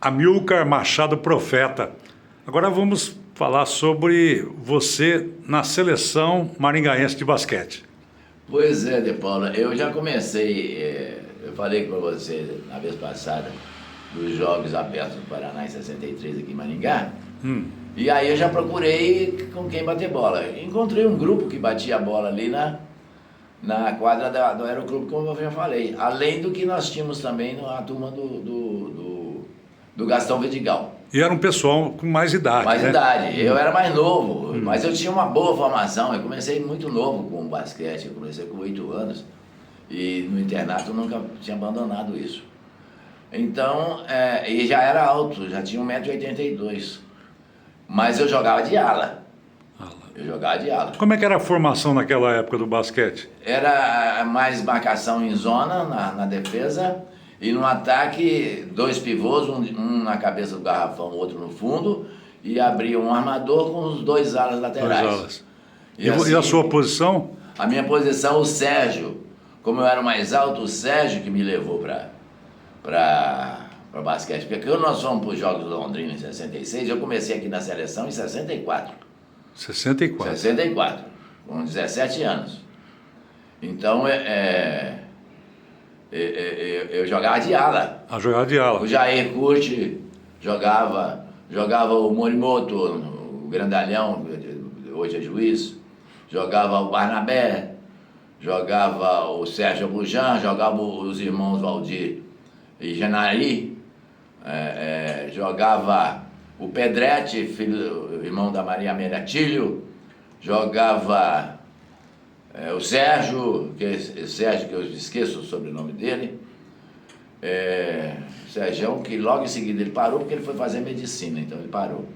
Amilcar Machado Profeta. Agora vamos falar sobre você na seleção maringaense de basquete. Pois é, De Paula, eu já comecei, eu falei com você na vez passada, dos Jogos Abertos do Paraná em 63 aqui em Maringá, e aí eu já procurei com quem bater bola. Encontrei um grupo que batia bola ali na quadra do Aeroclube, como eu já falei, além do que nós tínhamos também na turma do Gastão Vidigal. E era um pessoal com mais idade, Mais né? idade. Eu era mais novo, mas eu tinha uma boa formação. Eu comecei muito novo com o basquete, eu comecei com 8 anos. E no internato eu nunca tinha abandonado isso. Então, e já era alto, já tinha 1,82 m. Mas eu jogava de ala. Eu jogava de ala. Como é que era a formação naquela época do basquete? Era mais marcação em zona, na defesa. E no ataque, 2 pivôs, um na cabeça do garrafão, o outro no fundo, e abria um armador com os 2 alas laterais. 2 alas. E a sua posição? A minha posição, o Sérgio. Como eu era o mais alto, o Sérgio que me levou para basquete. Porque quando nós fomos para os Jogos de Londrina em 66, eu comecei aqui na seleção em 64. 64. 64, com 17 anos. Então, eu jogava de ala. A jogada de ala. O Jair Curti jogava o Morimoto, o grandalhão, hoje é juiz, jogava o Barnabé, jogava o Sérgio Bujan, jogava os irmãos Valdir e Janari, jogava o Pedretti, irmão da Maria Amélia Tílio, jogava o Sérgio, que eu esqueço o sobrenome dele, Sérgio, que logo em seguida ele parou porque ele foi fazer medicina, então ele parou.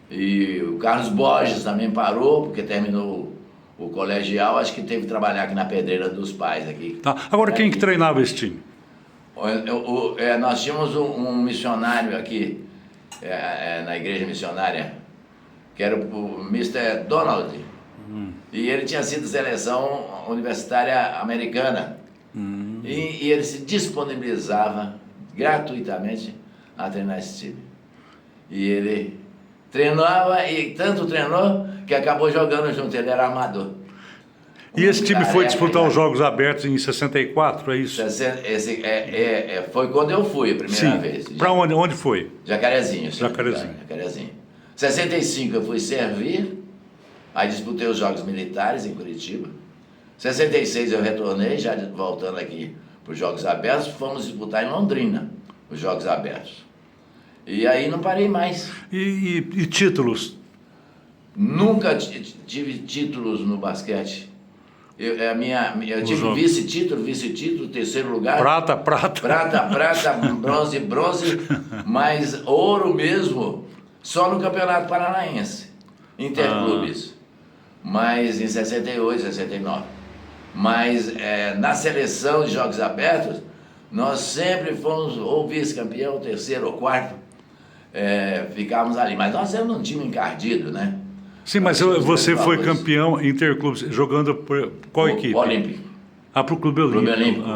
E o Carlos Borges também parou porque terminou o colegial, acho que teve que trabalhar aqui na Pedreira dos Pais. Aqui. Tá. Agora, quem que treinava esse time? Nós tínhamos um missionário aqui, na igreja missionária, que era o Mr. Donald. E ele tinha sido seleção universitária americana. E ele se disponibilizava gratuitamente a treinar esse time. E ele treinava, e tanto treinou que acabou jogando junto, ele era armador. E esse time foi disputar os Jogos Abertos em 64, é isso? Foi quando eu fui a primeira vez. Para onde foi? Jacarezinho. Jacarezinho. 65 eu fui servir, aí disputei os Jogos Militares em Curitiba. 66 eu retornei, já voltando aqui para os Jogos Abertos, fomos disputar em Londrina os Jogos Abertos. E aí não parei mais. E títulos? Nunca tive títulos no basquete. Eu tive vice-título, terceiro lugar. Prata. Prata, bronze, mas ouro mesmo, só no Campeonato Paranaense, Interclubes. Mas em 68, 69. Mas na seleção de Jogos Abertos, nós sempre fomos ou vice-campeão, terceiro ou quarto, ficávamos ali. Mas nós éramos um time encardido, né? Sim, mas você foi campeão interclubes, jogando por qual equipe? Olímpico. Para o Clube Olímpico. Clube Olímpico.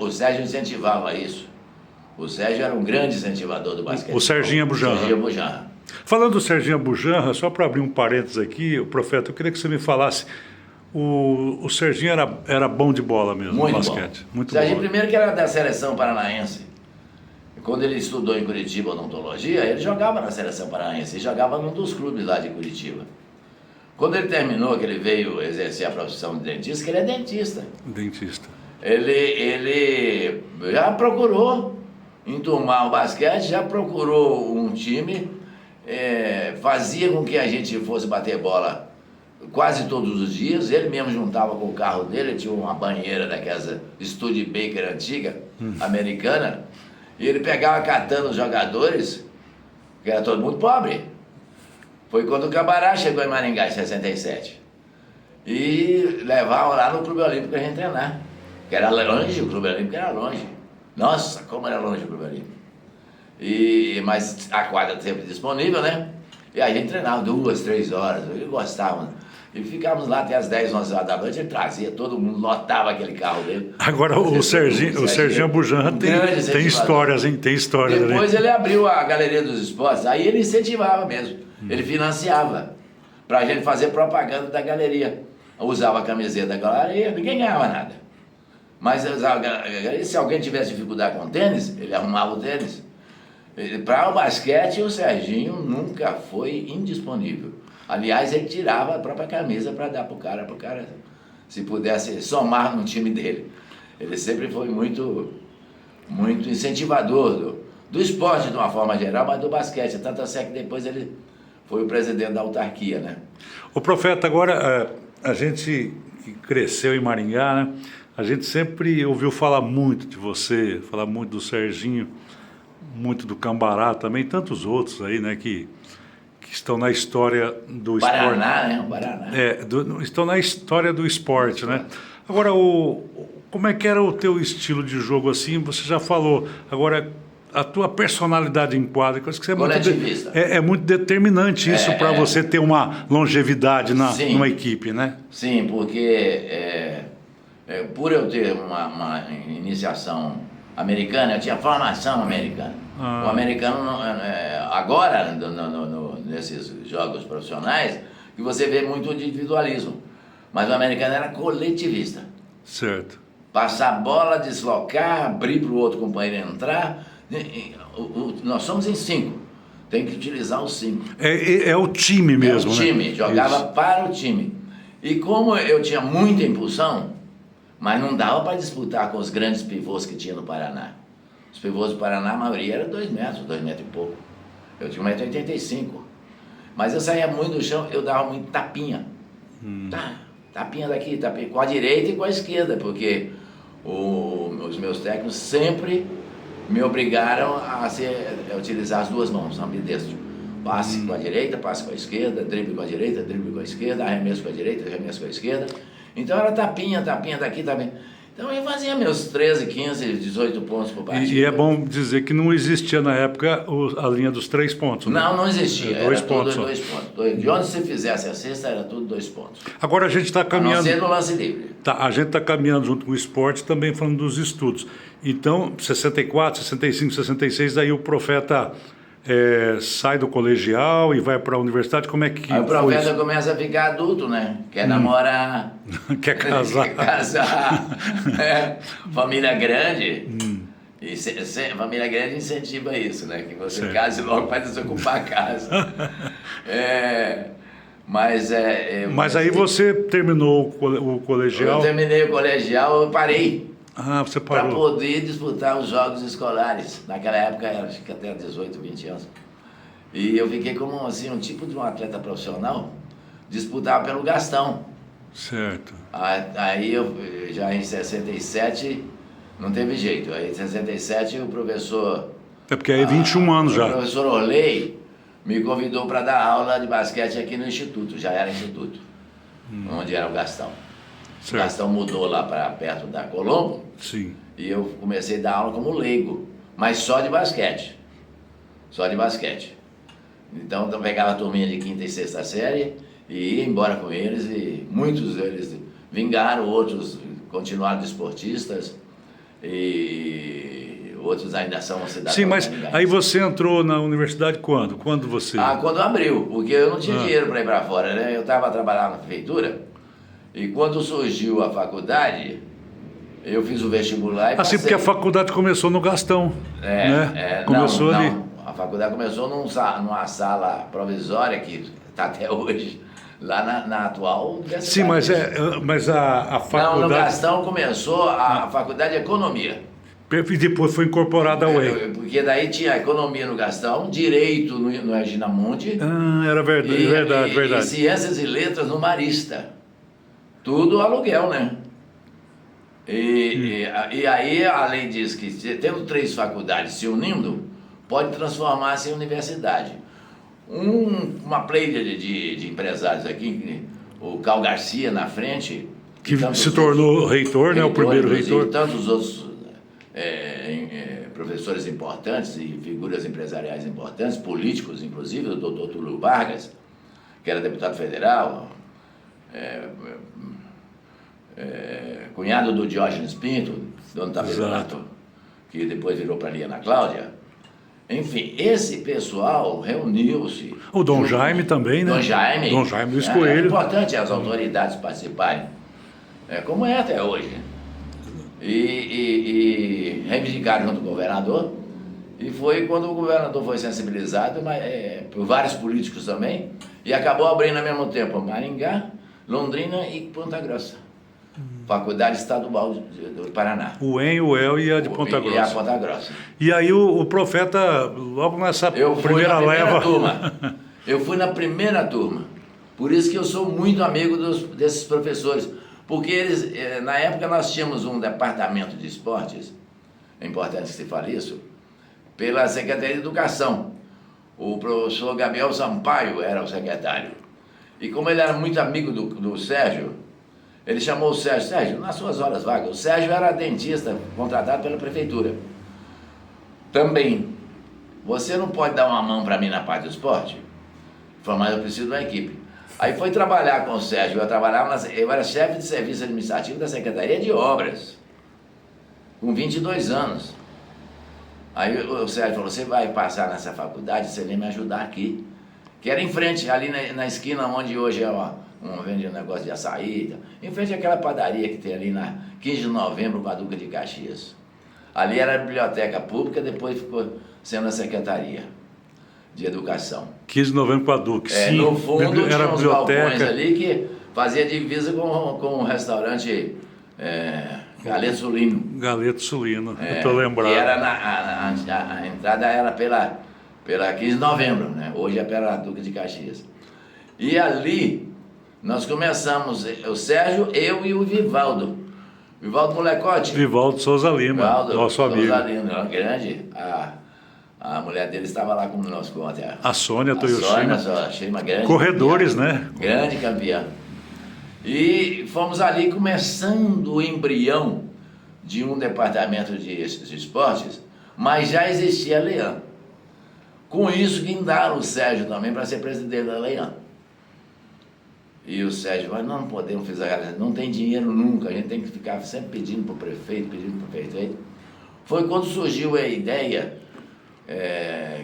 O Sérgio incentivava isso. O Sérgio era um grande incentivador do basquete. O Serginho Abujanra. Serginho Abujanra. Falando do Serginho Abujanra, só para abrir um parênteses aqui, o Profeta, eu queria que você me falasse, o Serginho era bom de bola mesmo, muito no basquete. Bom. Muito Serginho, bom. primeiro que era da seleção paranaense. Quando ele estudou em Curitiba odontologia, ele jogava na seleção paranaense, ele jogava num dos clubes lá de Curitiba. Quando ele terminou, que ele veio exercer a profissão de dentista, que ele é dentista. Dentista. Ele já procurou enturmar o basquete, já procurou um time, fazia com que a gente fosse bater bola quase todos os dias. Ele mesmo juntava com o carro dele, tinha uma banheira daquelas Studebaker antiga, americana, e ele pegava catando os jogadores, que era todo mundo pobre. Foi quando o Cabará chegou em Maringá, em 67. E levavam lá no Clube Olímpico pra gente treinar. Que era longe, o Clube Olímpico era longe. Nossa, como era longe o Clube Olímpico. Mas a quadra sempre disponível, né? E a gente treinava 2, 3 horas. Eu gostava. E ficávamos lá até as 10, 11 horas da noite, ele trazia, todo mundo lotava aquele carro dele. Agora o Serginho Abujamra tem histórias, hein? Tem histórias. Depois ele abriu a Galeria dos Esportes, aí ele incentivava mesmo, ele financiava, pra gente fazer propaganda da galeria. Usava a camiseta da galeria, ninguém ganhava nada. Mas se alguém tivesse dificuldade com tênis, ele arrumava o tênis. Para o basquete, o Serginho nunca foi indisponível. Aliás, ele tirava a própria camisa para dar pro cara, se pudesse somar no time dele. Ele sempre foi muito incentivador do esporte de uma forma geral, mas do basquete. Tanto assim que depois ele foi o presidente da autarquia, né? O Profeta, agora, a gente que cresceu em Maringá, né? A gente sempre ouviu falar muito de você, falar muito do Serginho, muito do Cambará também, tantos outros aí, né, que estão na história do esporte. Paraná, né? O Paraná. Estão na história do esporte, né? Agora, como é que era o teu estilo de jogo assim? Você já falou. Agora, a tua personalidade em quadra, coisa que você é muito determinante isso para você ter uma longevidade numa equipe, né? Sim, porque por eu ter uma iniciação americana, eu tinha formação americana. O americano, agora, nesses jogos profissionais, que você vê muito individualismo. Mas o americano era coletivista. Certo. Passar a bola, deslocar, abrir para o outro companheiro entrar. Nós somos em 5. Tem que utilizar os 5. É o time mesmo, né? É o time, jogava Isso. para o time. E como eu tinha muita impulsão, mas não dava para disputar com os grandes pivôs que tinha no Paraná. Os pivôs do Paraná, a maioria era 2 metros e pouco. Eu tinha 1,85 m. Mas eu saía muito do chão, eu dava muito tapinha. Tapinha daqui, tapinha com a direita e com a esquerda, porque os meus técnicos sempre me obrigaram a utilizar as 2 mãos, ambidestro. Passe com a direita, passe com a esquerda, drible com a direita, drible com a esquerda, arremesso com a direita, arremesso com a esquerda. Então era tapinha daqui, tapinha. Então eu fazia meus 13, 15, 18 pontos por partida. E é bom dizer que não existia na época a linha dos 3 pontos, né? Não existia. Era 2 pontos. Tudo 2 pontos. De onde você fizesse a cesta, era tudo 2 pontos. Agora a gente está caminhando... A não ser no lance livre. A gente está caminhando junto com o esporte, também falando dos estudos. Então, 64, 65, 66, aí o Profeta sai do colegial e vai para a universidade. Como é que aí o Profeta começa a ficar adulto, né? Quer namorar. Quer casar. Quer casar. Família grande. E família grande incentiva isso, né? Que você case logo para desocupar a casa. Mas aí você terminou o colegial? Eu terminei o colegial, eu parei. Você parou. Para poder disputar os jogos escolares. Naquela época era acho que até 18, 20 anos. E eu fiquei como assim, um tipo de um atleta profissional, disputava pelo Gastão. Certo. Aí eu já em 67 não teve jeito. Aí em 67 o professor... porque aí 21 anos já. O professor Orley me convidou para dar aula de basquete aqui no Instituto, já era Instituto, onde era o Gastão. Certo. O Gastão mudou lá para perto da Colombo. Sim. E eu comecei a dar aula como leigo, mas só de basquete. Só de basquete. Então eu pegava a turminha de 5ª e 6ª série e ia embora com eles, e muitos deles vingaram, outros continuaram desportistas e outros ainda são cidadãos. Sim, mas aí você entrou na universidade quando? Quando você... quando abriu, porque eu não tinha dinheiro para ir para fora, né? Eu estava trabalhando na prefeitura. E quando surgiu a faculdade, eu fiz o vestibular e passei. Porque a faculdade começou no Gastão, né? Começou ali. Não. A faculdade começou numa sala provisória que está até hoje, lá na atual universidade. Sim, mas a faculdade... Não, no Gastão começou a faculdade de Economia. E depois foi incorporada ao UEM. Porque daí tinha Economia no Gastão, Direito no Regina Mundi. Era verdade, verdade. E Ciências e Letras no Marista. Tudo aluguel, né? E aí a lei diz que, tendo 3 faculdades se unindo, pode transformar-se em universidade. Uma pleia de empresários aqui, o Cal Garcia na frente... Que se tornou reitor, né? O primeiro reitor. E tantos outros professores importantes e figuras empresariais importantes, políticos inclusive, o doutor Túlio Vargas, que era deputado federal... cunhado do Diógenes Pinto, dono do tabelionato, que depois virou para a Ana Cláudia. Enfim, esse pessoal reuniu-se. O Dom Jaime também, né? Dom Jaime. Dom Jaime Luiz Coelho. É importante as autoridades participarem, como é até hoje. E reivindicaram junto com o governador. E foi quando o governador foi sensibilizado, por vários políticos também, e acabou abrindo ao mesmo tempo Maringá, Londrina e Ponta Grossa. Faculdade Estadual do Paraná. O EN, o EL e a de Ponta Grossa. E a Ponta Grossa. E aí o profeta, logo nessa primeira leva... Eu fui na primeira turma. Por isso que eu sou muito amigo desses professores. Porque eles, na época nós tínhamos um departamento de esportes, é importante que se fale isso, pela Secretaria de Educação. O professor Gabriel Sampaio era o secretário. E como ele era muito amigo do Sérgio, ele chamou o Sérgio, nas suas horas vagas. O Sérgio era dentista, contratado pela prefeitura. Também, você não pode dar uma mão para mim na parte do esporte? Ele falou, mas eu preciso de uma equipe. Aí foi trabalhar com o Sérgio, eu era chefe de serviço administrativo da Secretaria de Obras, com 22 anos. Aí o Sérgio falou, você vai passar nessa faculdade, você vem me ajudar aqui. Que era em frente, ali na esquina onde hoje é vende um negócio de açaí, em frente àquela padaria que tem ali na 15 de novembro com a Duca de Caxias. Ali era a biblioteca pública, depois ficou sendo a Secretaria de Educação. 15 de novembro com a Duque, sim. No fundo era tinha uns balcões ali que fazia divisa com o restaurante Galeto Sulino. Galeto Sulino, eu tô lembrado. Que era a entrada era pela 15 de novembro, né? Hoje é pela Duca de Caxias. E ali nós começamos, o Sérgio, eu e o Vivaldo. Vivaldo Molecote. Vivaldo Souza Lima, Vivaldo, nosso amigo. Souza Lima, grande. A mulher dele estava lá conosco ontem. A Sônia Toyoshima. Achei uma grande corredores, campeã, né? Grande campeã. E fomos ali começando o embrião de um departamento de esportes, mas já existia a Leão. Com isso, guindaram o Sérgio também para ser presidente da Leão. E o Sérgio falou, não podemos fazer, não tem dinheiro nunca, a gente tem que ficar sempre pedindo para o prefeito, Foi quando surgiu a ideia,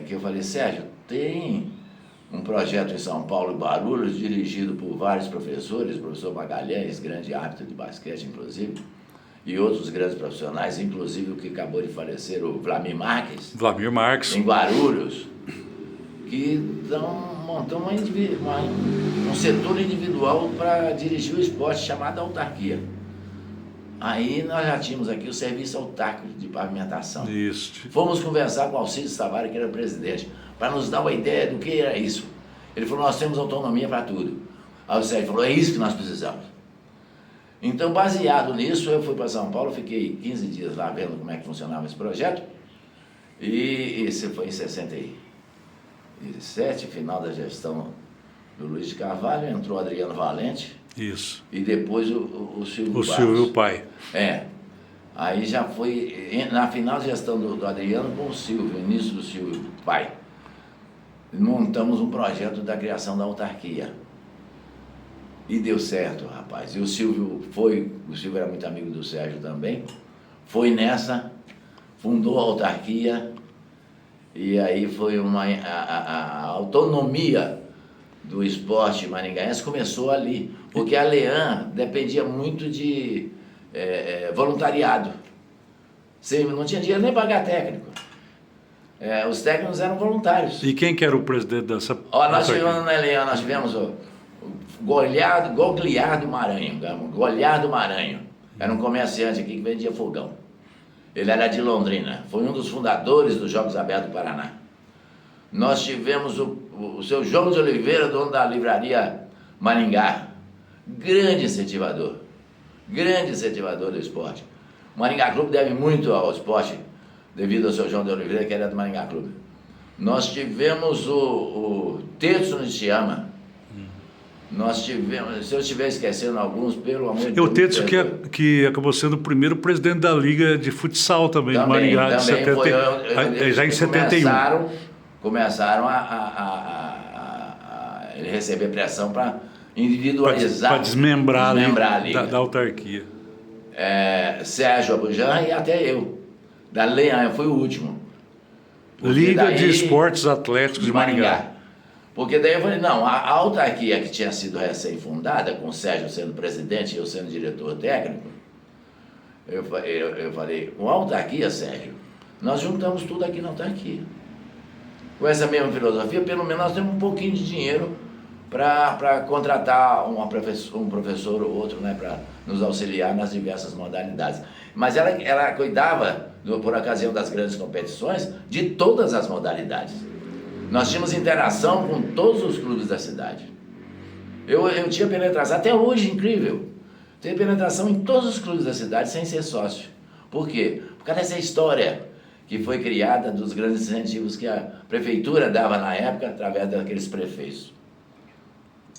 que eu falei, Sérgio, tem um projeto em São Paulo e Guarulhos, dirigido por vários professores, o professor Magalhães, grande árbitro de basquete, inclusive, e outros grandes profissionais, inclusive o que acabou de falecer, o Vlamir Marques. Vlamir Marques. Em Guarulhos, que montou um setor individual para dirigir o esporte chamado autarquia. Aí nós já tínhamos aqui o serviço autárquico de pavimentação. Isso. Fomos conversar com o Alcides Tavares, que era o presidente, para nos dar uma ideia do que era isso. Ele falou, nós temos autonomia para tudo. Aí o Sérgio falou, é isso que nós precisamos. Então, baseado nisso, eu fui para São Paulo, fiquei 15 dias lá vendo como é que funcionava esse projeto. E esse foi em 67, final da gestão do Luiz de Carvalho, entrou o Adriano Valente. Isso. E depois o Silvio Barros. O Silvio Pai. Aí já foi, na final da gestão do Adriano com o Silvio, início do Silvio Pai. Montamos um projeto da criação da autarquia. E deu certo, rapaz. E o Silvio era muito amigo do Sérgio também, foi nessa, fundou a autarquia, e aí foi a autonomia do esporte maringaense começou ali, porque a Leão dependia muito de voluntariado. Você não tinha dinheiro nem para pagar técnico. Os técnicos eram voluntários. E quem que era o presidente dessa... Nós tivemos na Leão, nós tivemos Gogliardo Maranhão. Era um comerciante aqui que vendia fogão. Ele era de Londrina, foi um dos fundadores dos Jogos Abertos do Paraná. Nós tivemos o seu João de Oliveira, dono da livraria Maringá, grande incentivador do esporte. O Maringá Clube deve muito ao esporte, devido ao seu João de Oliveira, que era do Maringá Clube. Nós tivemos o Terço Nishiyama. Nós tivemos, se eu estiver esquecendo alguns, pelo amor de Deus. O Tetsu que acabou sendo o primeiro presidente da Liga de Futsal também de Maringá, de 70, já em 71. Começaram a ele receber pressão para individualizar. Para desmembrar a ali liga. Da autarquia. Sérgio Abujan e até eu. Da Lenha, eu fui o último. Liga de Esportes Atléticos de Maringá. Porque daí eu falei, não, a autarquia que tinha sido recém-fundada, com o Sérgio sendo presidente e eu sendo diretor técnico, eu falei, com a autarquia, Sérgio, nós juntamos tudo aqui na autarquia. Com essa mesma filosofia, pelo menos nós temos um pouquinho de dinheiro para contratar um professor ou outro, né, para nos auxiliar nas diversas modalidades. Mas ela cuidava, por ocasião das grandes competições, de todas as modalidades. Nós tínhamos interação com todos os clubes da cidade. Eu tinha penetração, até hoje, incrível. Tenho penetração em todos os clubes da cidade sem ser sócio. Por quê? Por causa dessa história que foi criada dos grandes incentivos que a prefeitura dava na época através daqueles prefeitos.